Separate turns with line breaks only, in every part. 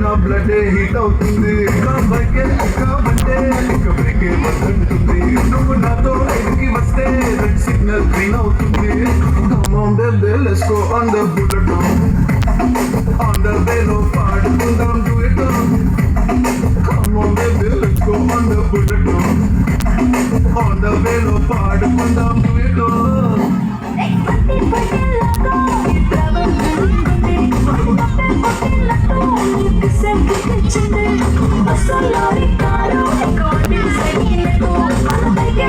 నా blood heat అవుతుంది నా బైకే ఎక్కమంటే ఇక బ్రేకే వద్దంటుంది నువ్వు నాతో ఎదిగి వస్తే రెడ్ సిగ్నల్ గ్రీన్ అవుతుంది Come on baby let's go on the bullet on the velo పాడుకుందాం do it Come on baby let's go on the bullet on the velo పాడుకుందాం do it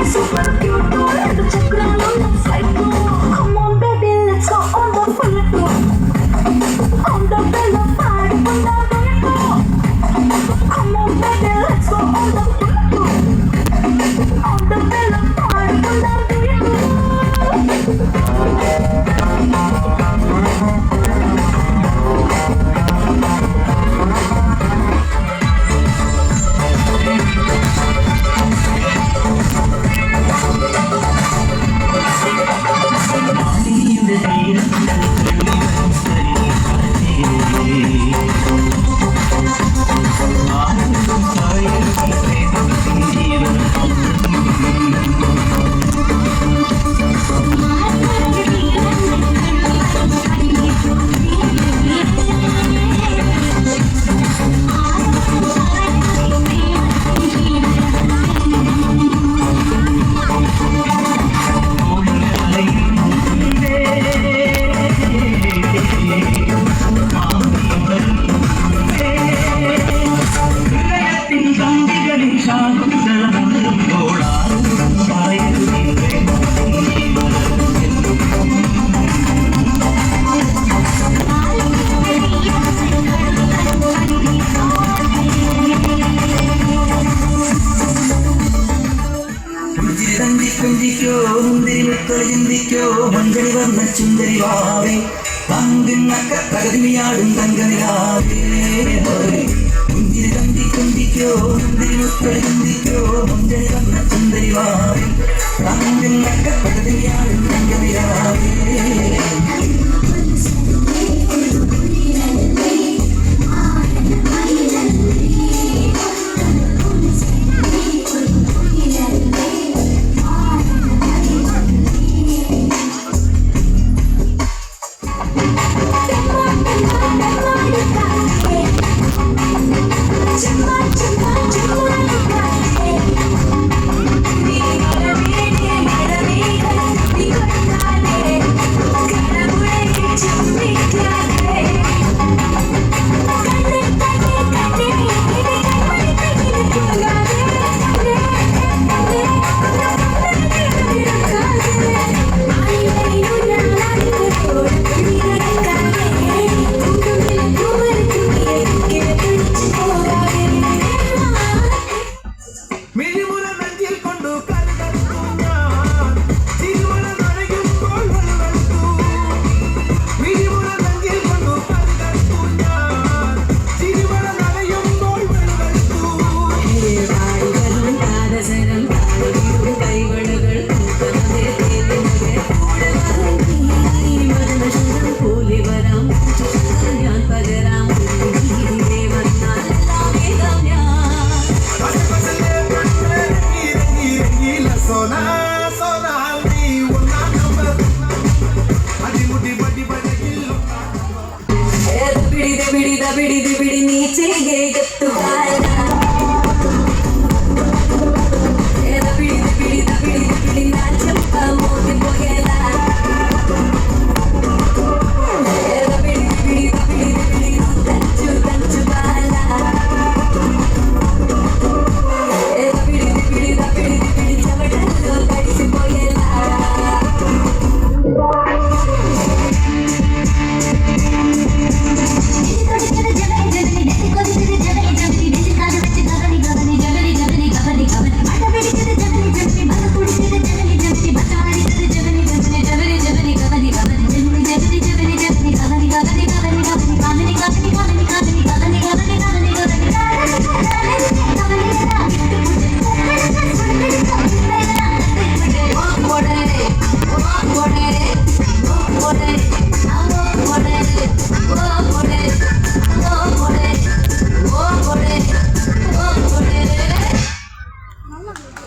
Super cute, come on baby, let's go on the full tour. On the velo, party, on the velo. Come on baby, let's go on the full tour. On the velo, party, on the velo.
ചിന്തിക്കോ മുന്തിരി മുത്തളി ചിന്തിക്കോ മഞ്ചരി വന്ന ചുന്ദരി വാവേ പങ്കിന്നക്ക തകതിമിയാടും തങ്കനിലാവേ മുന്തിരി ചിന്തിക്കോ മുന്തിരി മുത്തളി ചിന്തിക്കോ മഞ്ചരി വന്ന ചുന്ദരി വാവേ പങ്കിന്നക്ക തകതിമിയാടും തങ്കനിലാവേ
बिड़ी नीचे गए तू